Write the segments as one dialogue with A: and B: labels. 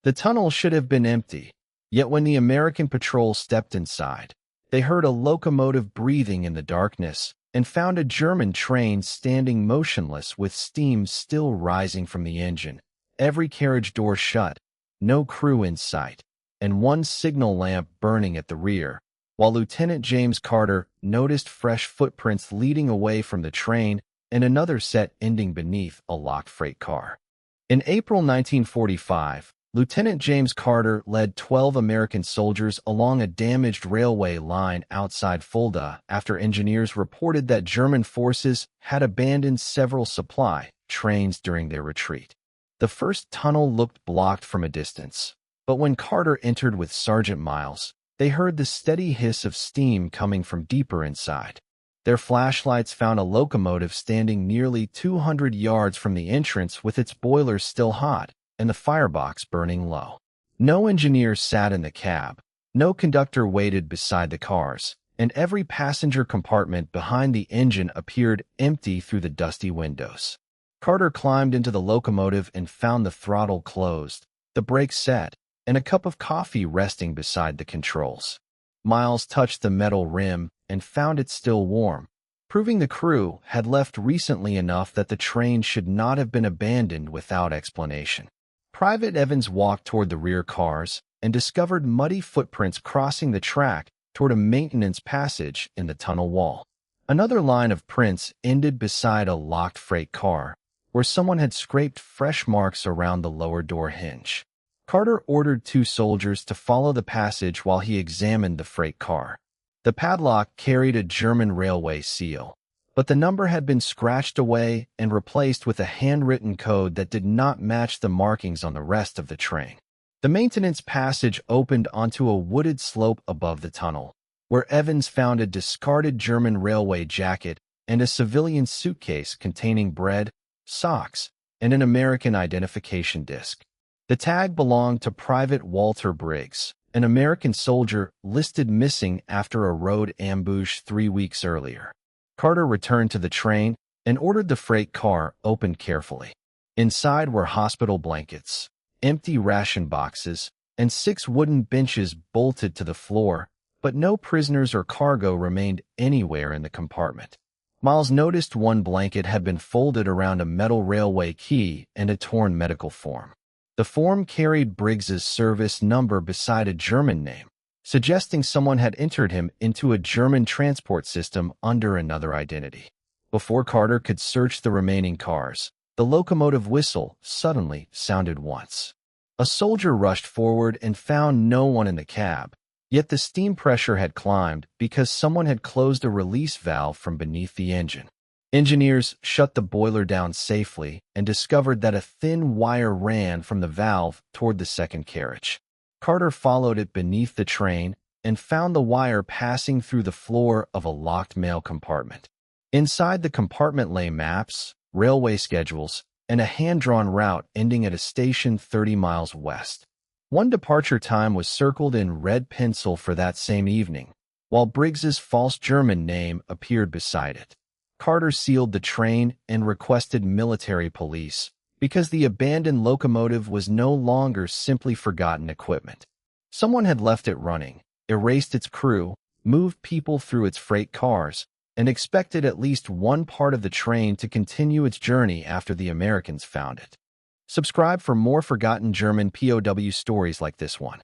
A: The tunnel should have been empty, yet when the American patrol stepped inside, they heard a locomotive breathing in the darkness and found a German train standing motionless with steam still rising from the engine, every carriage door shut, no crew in sight, and one signal lamp burning at the rear, while Lieutenant James Carter noticed fresh footprints leading away from the train and another set ending beneath a locked freight car. In April 1945, Lieutenant James Carter led 12 American soldiers along a damaged railway line outside Fulda after engineers reported that German forces had abandoned several supply trains during their retreat. The first tunnel looked blocked from a distance, but when Carter entered with Sergeant Miles, they heard the steady hiss of steam coming from deeper inside. Their flashlights found a locomotive standing nearly 200 yards from the entrance with its boilers still hot and the firebox burning low. No engineers sat in the cab, no conductor waited beside the cars, and every passenger compartment behind the engine appeared empty through the dusty windows. Carter climbed into the locomotive and found the throttle closed, the brakes set, and a cup of coffee resting beside the controls. Miles touched the metal rim and found it still warm, proving the crew had left recently enough that the train should not have been abandoned without explanation. Private Evans walked toward the rear cars and discovered muddy footprints crossing the track toward a maintenance passage in the tunnel wall. Another line of prints ended beside a locked freight car, where someone had scraped fresh marks around the lower door hinge. Carter ordered 2 soldiers to follow the passage while he examined the freight car. The padlock carried a German railway seal, but the number had been scratched away and replaced with a handwritten code that did not match the markings on the rest of the train. The maintenance passage opened onto a wooded slope above the tunnel, where Evans found a discarded German railway jacket and a civilian suitcase containing bread, socks, and an American identification disc. The tag belonged to Private Walter Briggs, an American soldier listed missing after a road ambush 3 weeks earlier. Carter returned to the train and ordered the freight car opened carefully. Inside were hospital blankets, empty ration boxes, and 6 wooden benches bolted to the floor, but no prisoners or cargo remained anywhere in the compartment. Miles noticed one blanket had been folded around a metal railway key and a torn medical form. The form carried Briggs's service number beside a German name, suggesting someone had entered him into a German transport system under another identity. Before Carter could search the remaining cars, the locomotive whistle suddenly sounded once. A soldier rushed forward and found no one in the cab, yet the steam pressure had climbed because someone had closed a release valve from beneath the engine. Engineers shut the boiler down safely and discovered that a thin wire ran from the valve toward the second carriage. Carter followed it beneath the train and found the wire passing through the floor of a locked mail compartment. Inside the compartment lay maps, railway schedules, and a hand-drawn route ending at a station 30 miles west. One departure time was circled in red pencil for that same evening, while Briggs's false German name appeared beside it. Carter sealed the train and requested military police because the abandoned locomotive was no longer simply forgotten equipment. Someone had left it running, erased its crew, moved people through its freight cars, and expected at least one part of the train to continue its journey after the Americans found it. Subscribe for more forgotten German POW stories like this one.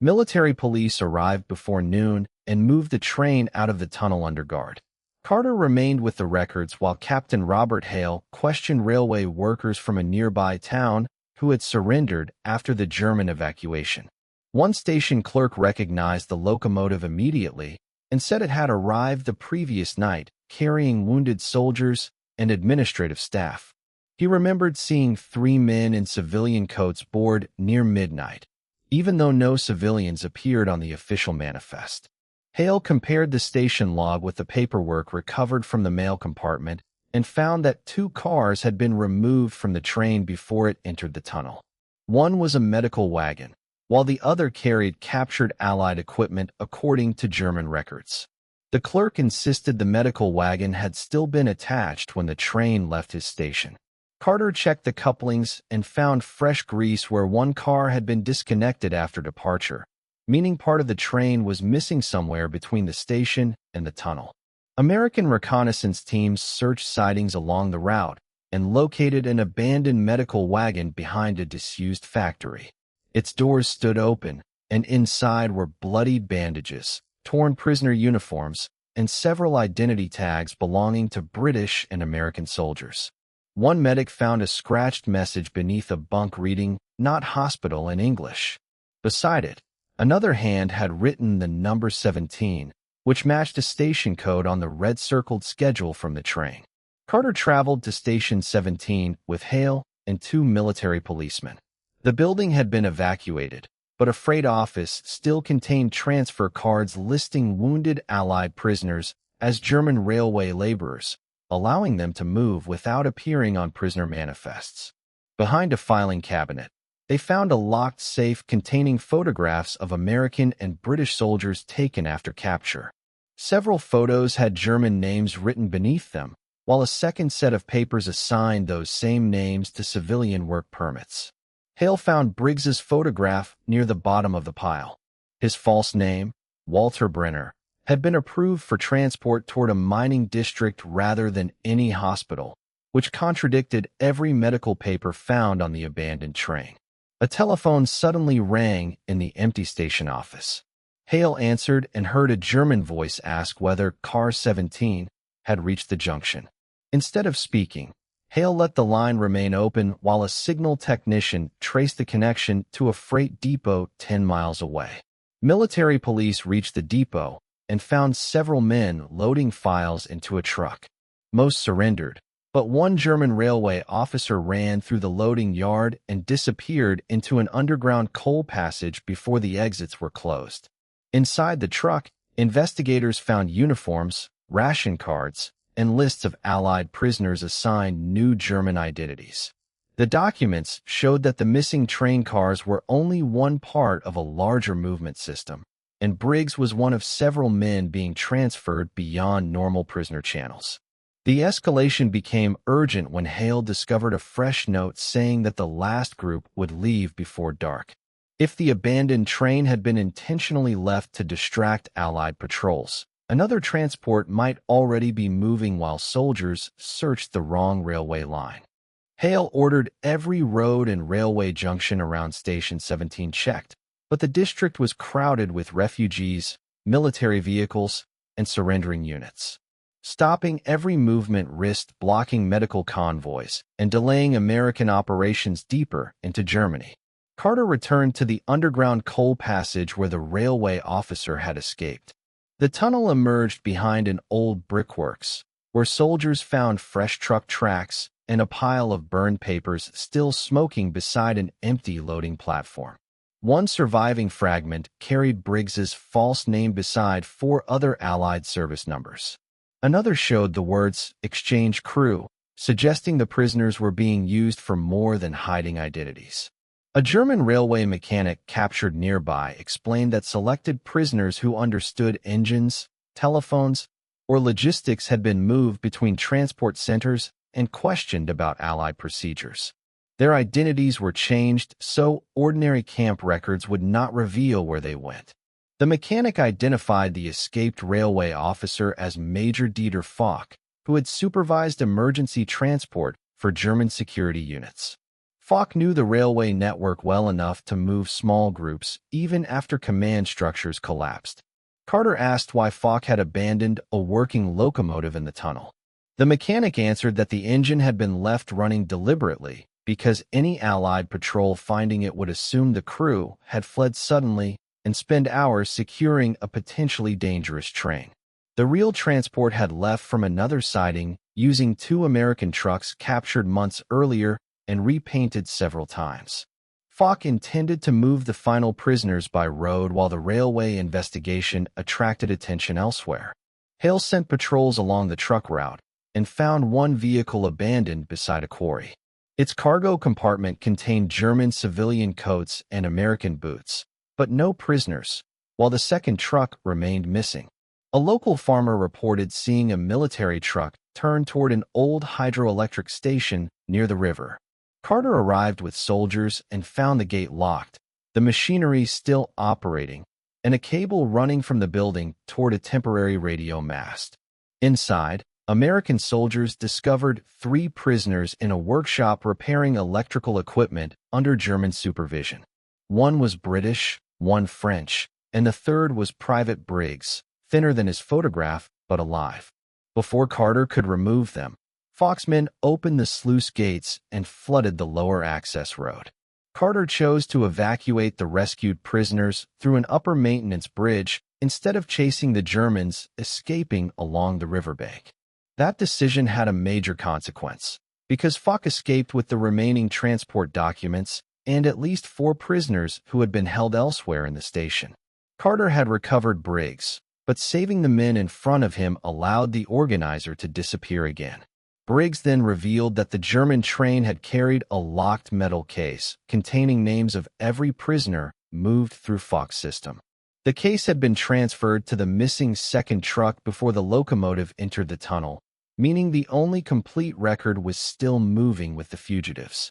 A: Military police arrived before noon and moved the train out of the tunnel under guard. Carter remained with the records while Captain Robert Hale questioned railway workers from a nearby town who had surrendered after the German evacuation. One station clerk recognized the locomotive immediately and said it had arrived the previous night, carrying wounded soldiers and administrative staff. He remembered seeing 3 men in civilian coats board near midnight, even though no civilians appeared on the official manifest. Hale compared the station log with the paperwork recovered from the mail compartment and found that 2 cars had been removed from the train before it entered the tunnel. One was a medical wagon, while the other carried captured Allied equipment according to German records. The clerk insisted the medical wagon had still been attached when the train left his station. Carter checked the couplings and found fresh grease where one car had been disconnected after departure, meaning part of the train was missing somewhere between the station and the tunnel. American reconnaissance teams searched sidings along the route and located an abandoned medical wagon behind a disused factory. Its doors stood open, and inside were bloody bandages, torn prisoner uniforms, and several identity tags belonging to British and American soldiers. One medic found a scratched message beneath a bunk reading, "Not hospital" in English. Beside it, another hand had written the number 17, which matched a station code on the red-circled schedule from the train. Carter traveled to Station 17 with Hale and 2 military policemen. The building had been evacuated, but a freight office still contained transfer cards listing wounded Allied prisoners as German railway laborers, allowing them to move without appearing on prisoner manifests. Behind a filing cabinet, they found a locked safe containing photographs of American and British soldiers taken after capture. Several photos had German names written beneath them, while a second set of papers assigned those same names to civilian work permits. Hale found Briggs's photograph near the bottom of the pile. His false name, Walter Brenner, had been approved for transport toward a mining district rather than any hospital, which contradicted every medical paper found on the abandoned train. A telephone suddenly rang in the empty station office. Hale answered and heard a German voice ask whether Car 17 had reached the junction. Instead of speaking, Hale let the line remain open while a signal technician traced the connection to a freight depot 10 miles away. Military police reached the depot and found several men loading files into a truck. Most surrendered, but one German railway officer ran through the loading yard and disappeared into an underground coal passage before the exits were closed. Inside the truck, investigators found uniforms, ration cards, and lists of Allied prisoners assigned new German identities. The documents showed that the missing train cars were only one part of a larger movement system, and Briggs was one of several men being transferred beyond normal prisoner channels. The escalation became urgent when Hale discovered a fresh note saying that the last group would leave before dark. If the abandoned train had been intentionally left to distract Allied patrols, another transport might already be moving while soldiers searched the wrong railway line. Hale ordered every road and railway junction around Station 17 checked, but the district was crowded with refugees, military vehicles, and surrendering units. Stopping every movement risked blocking medical convoys and delaying American operations deeper into Germany. Carter returned to the underground coal passage where the railway officer had escaped. The tunnel emerged behind an old brickworks, where soldiers found fresh truck tracks and a pile of burned papers still smoking beside an empty loading platform. One surviving fragment carried Briggs's false name beside 4 other Allied service numbers. Another showed the words "exchange crew," suggesting the prisoners were being used for more than hiding identities. A German railway mechanic captured nearby explained that selected prisoners who understood engines, telephones, or logistics had been moved between transport centers and questioned about Allied procedures. Their identities were changed so ordinary camp records would not reveal where they went. The mechanic identified the escaped railway officer as Major Dieter Falk, who had supervised emergency transport for German security units. Falk knew the railway network well enough to move small groups even after command structures collapsed. Carter asked why Falk had abandoned a working locomotive in the tunnel. The mechanic answered that the engine had been left running deliberately because any Allied patrol finding it would assume the crew had fled suddenly and spend hours securing a potentially dangerous train. The real transport had left from another siding using 2 American trucks captured months earlier and repainted several times. Falk intended to move the final prisoners by road while the railway investigation attracted attention elsewhere. Hale sent patrols along the truck route and found one vehicle abandoned beside a quarry. Its cargo compartment contained German civilian coats and American boots, but no prisoners, while the second truck remained missing. A local farmer reported seeing a military truck turned toward an old hydroelectric station near the river. Carter arrived with soldiers and found the gate locked, the machinery still operating, and a cable running from the building toward a temporary radio mast. Inside, American soldiers discovered 3 prisoners in a workshop repairing electrical equipment under German supervision. One was British, one French, and the third was Private Briggs, thinner than his photograph, but alive. Before Carter could remove them, Foxmen opened the sluice gates and flooded the lower access road. Carter chose to evacuate the rescued prisoners through an upper maintenance bridge instead of chasing the Germans escaping along the riverbank. That decision had a major consequence, because Foch escaped with the remaining transport documents and at least 4 prisoners who had been held elsewhere in the station. Carter had recovered Briggs, but saving the men in front of him allowed the organizer to disappear again. Briggs then revealed that the German train had carried a locked metal case containing names of every prisoner moved through Foch's system. The case had been transferred to the missing second truck before the locomotive entered the tunnel, meaning the only complete record was still moving with the fugitives.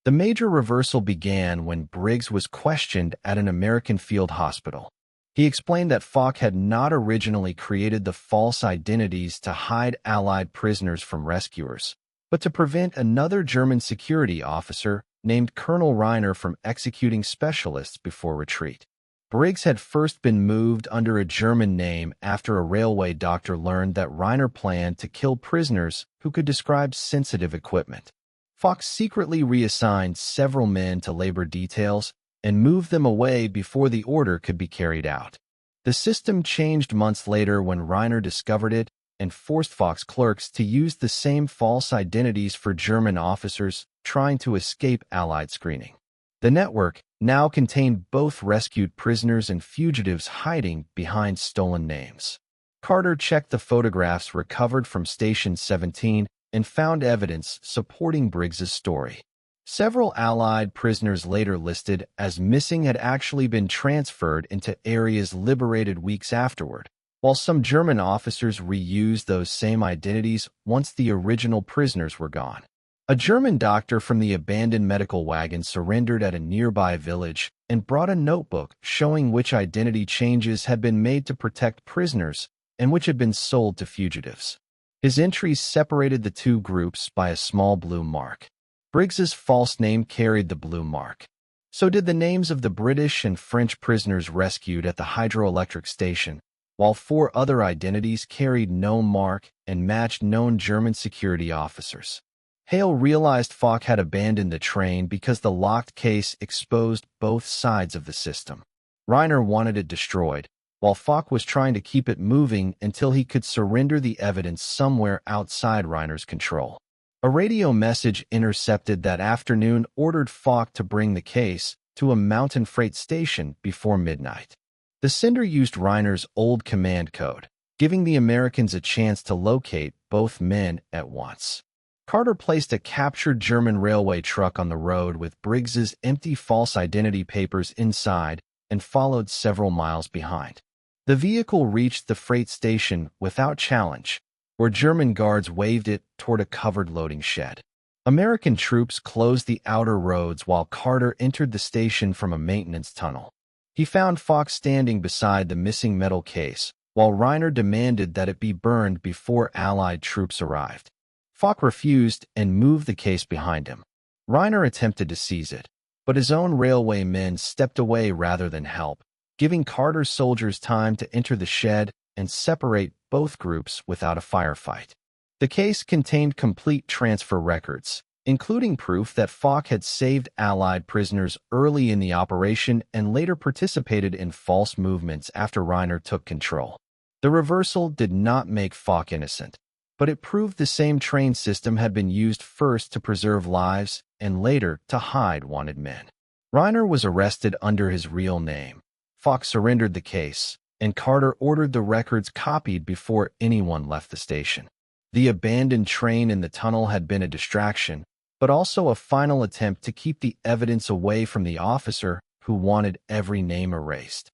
A: The major reversal began when Briggs was questioned at an American field hospital. He explained that Foch had not originally created the false identities to hide Allied prisoners from rescuers, but to prevent another German security officer named Colonel Reiner from executing specialists before retreat. Briggs had first been moved under a German name after a railway doctor learned that Reiner planned to kill prisoners who could describe sensitive equipment. Foch secretly reassigned several men to labor details and moved them away before the order could be carried out. The system changed months later when Reiner discovered it and forced Foch's clerks to use the same false identities for German officers trying to escape Allied screening. The network now contained both rescued prisoners and fugitives hiding behind stolen names. Carter checked the photographs recovered from Station 17 and found evidence supporting Briggs's story. Several Allied prisoners later listed as missing had actually been transferred into areas liberated weeks afterward, while some German officers reused those same identities once the original prisoners were gone. A German doctor from the abandoned medical wagon surrendered at a nearby village and brought a notebook showing which identity changes had been made to protect prisoners and which had been sold to fugitives. His entries separated the 2 groups by a small blue mark. Briggs's false name carried the blue mark. So did the names of the British and French prisoners rescued at the hydroelectric station, while 4 other identities carried no mark and matched known German security officers. Hale realized Foch had abandoned the train because the locked case exposed both sides of the system. Reiner wanted it destroyed, while Foch was trying to keep it moving until he could surrender the evidence somewhere outside Reiner's control. A radio message intercepted that afternoon ordered Foch to bring the case to a mountain freight station before midnight. The sender used Reiner's old command code, giving the Americans a chance to locate both men at once. Carter placed a captured German railway truck on the road with Briggs's empty false identity papers inside and followed several miles behind. The vehicle reached the freight station without challenge, where German guards waved it toward a covered loading shed. American troops closed the outer roads while Carter entered the station from a maintenance tunnel. He found Foch standing beside the missing metal case, while Reiner demanded that it be burned before Allied troops arrived. Foch refused and moved the case behind him. Reiner attempted to seize it, but his own railway men stepped away rather than help, giving Carter's soldiers time to enter the shed and separate both groups without a firefight. The case contained complete transfer records, including proof that Foch had saved Allied prisoners early in the operation and later participated in false movements after Reiner took control. The reversal did not make Foch innocent, but it proved the same train system had been used first to preserve lives and later to hide wanted men. Reiner was arrested under his real name. Foch surrendered the case, and Carter ordered the records copied before anyone left the station. The abandoned train in the tunnel had been a distraction, but also a final attempt to keep the evidence away from the officer who wanted every name erased.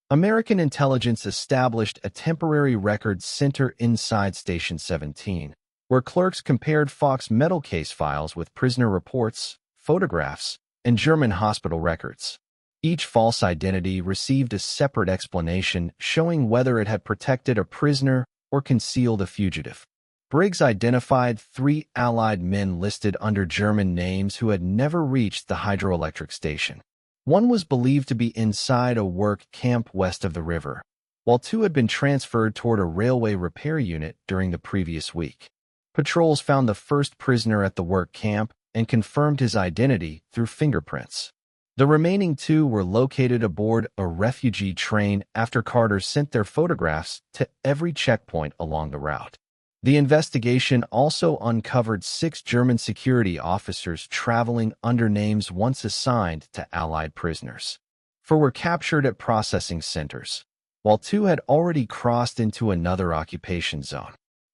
A: American intelligence established a temporary records center inside Station 17, where clerks compared Fox metal case files with prisoner reports, photographs, and German hospital records. Each false identity received a separate explanation showing whether it had protected a prisoner or concealed a fugitive. Briggs identified 3 Allied men listed under German names who had never reached the hydroelectric station. One was believed to be inside a work camp west of the river, while 2 had been transferred toward a railway repair unit during the previous week. Patrols found the first prisoner at the work camp and confirmed his identity through fingerprints. The remaining 2 were located aboard a refugee train after Carter sent their photographs to every checkpoint along the route. The investigation also uncovered 6 German security officers traveling under names once assigned to Allied prisoners. 4 were captured at processing centers, while 2 had already crossed into another occupation zone.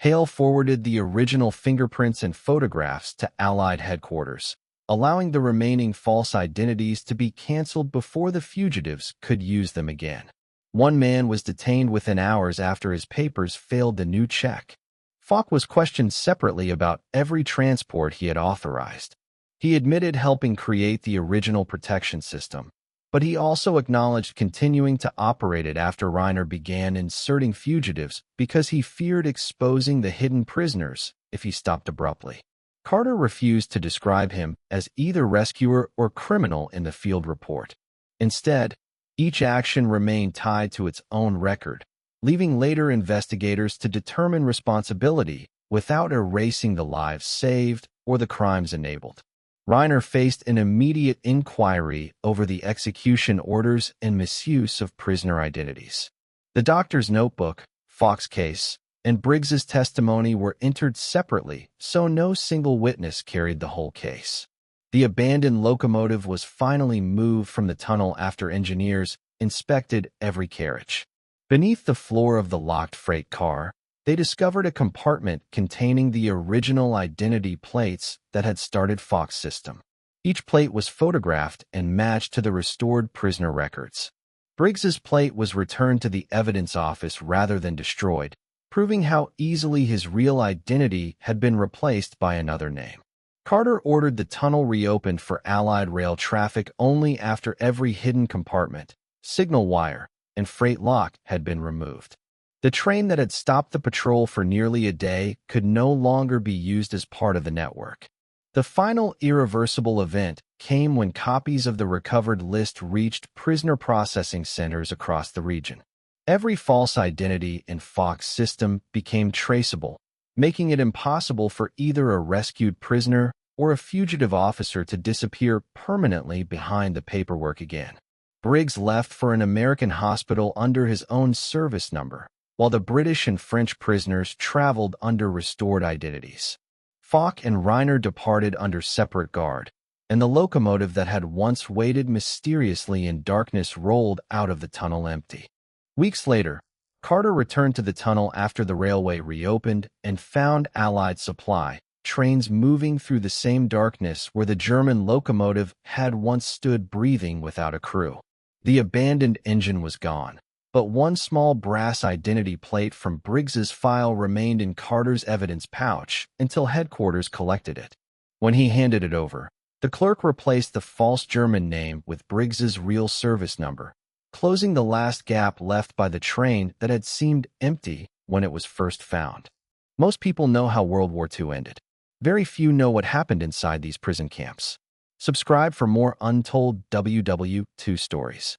A: Hale forwarded the original fingerprints and photographs to Allied headquarters, allowing the remaining false identities to be canceled before the fugitives could use them again. 1 man was detained within hours after his papers failed the new check. Falk was questioned separately about every transport he had authorized. He admitted helping create the original protection system, but he also acknowledged continuing to operate it after Reiner began inserting fugitives because he feared exposing the hidden prisoners if he stopped abruptly. Carter refused to describe him as either rescuer or criminal in the field report. Instead, each action remained tied to its own record, leaving later investigators to determine responsibility without erasing the lives saved or the crimes enabled. Reiner faced an immediate inquiry over the execution orders and misuse of prisoner identities. The doctor's notebook, Fox's case, and Briggs's testimony were entered separately, so no single witness carried the whole case. The abandoned locomotive was finally moved from the tunnel after engineers inspected every carriage. Beneath the floor of the locked freight car, they discovered a compartment containing the original identity plates that had started Fox's system. Each plate was photographed and matched to the restored prisoner records. Briggs's plate was returned to the evidence office rather than destroyed, proving how easily his real identity had been replaced by another name. Carter ordered the tunnel reopened for Allied rail traffic only after every hidden compartment, signal wire, and freight lock had been removed. The train that had stopped the patrol for nearly a day could no longer be used as part of the network. The final irreversible event came when copies of the recovered list reached prisoner processing centers across the region. Every false identity in Fox's system became traceable, making it impossible for either a rescued prisoner or a fugitive officer to disappear permanently behind the paperwork again. Briggs left for an American hospital under his own service number, while the British and French prisoners traveled under restored identities. Fox and Reiner departed under separate guard, and the locomotive that had once waited mysteriously in darkness rolled out of the tunnel empty. Weeks later, Carter returned to the tunnel after the railway reopened and found Allied supply trains moving through the same darkness where the German locomotive had once stood breathing without a crew. The abandoned engine was gone, but one small brass identity plate from Briggs's file remained in Carter's evidence pouch until headquarters collected it. When he handed it over, the clerk replaced the false German name with Briggs's real service number, closing the last gap left by the train that had seemed empty when it was first found. Most people know how World War II ended. Very few know what happened inside these prison camps. Subscribe for more Untold WWII stories.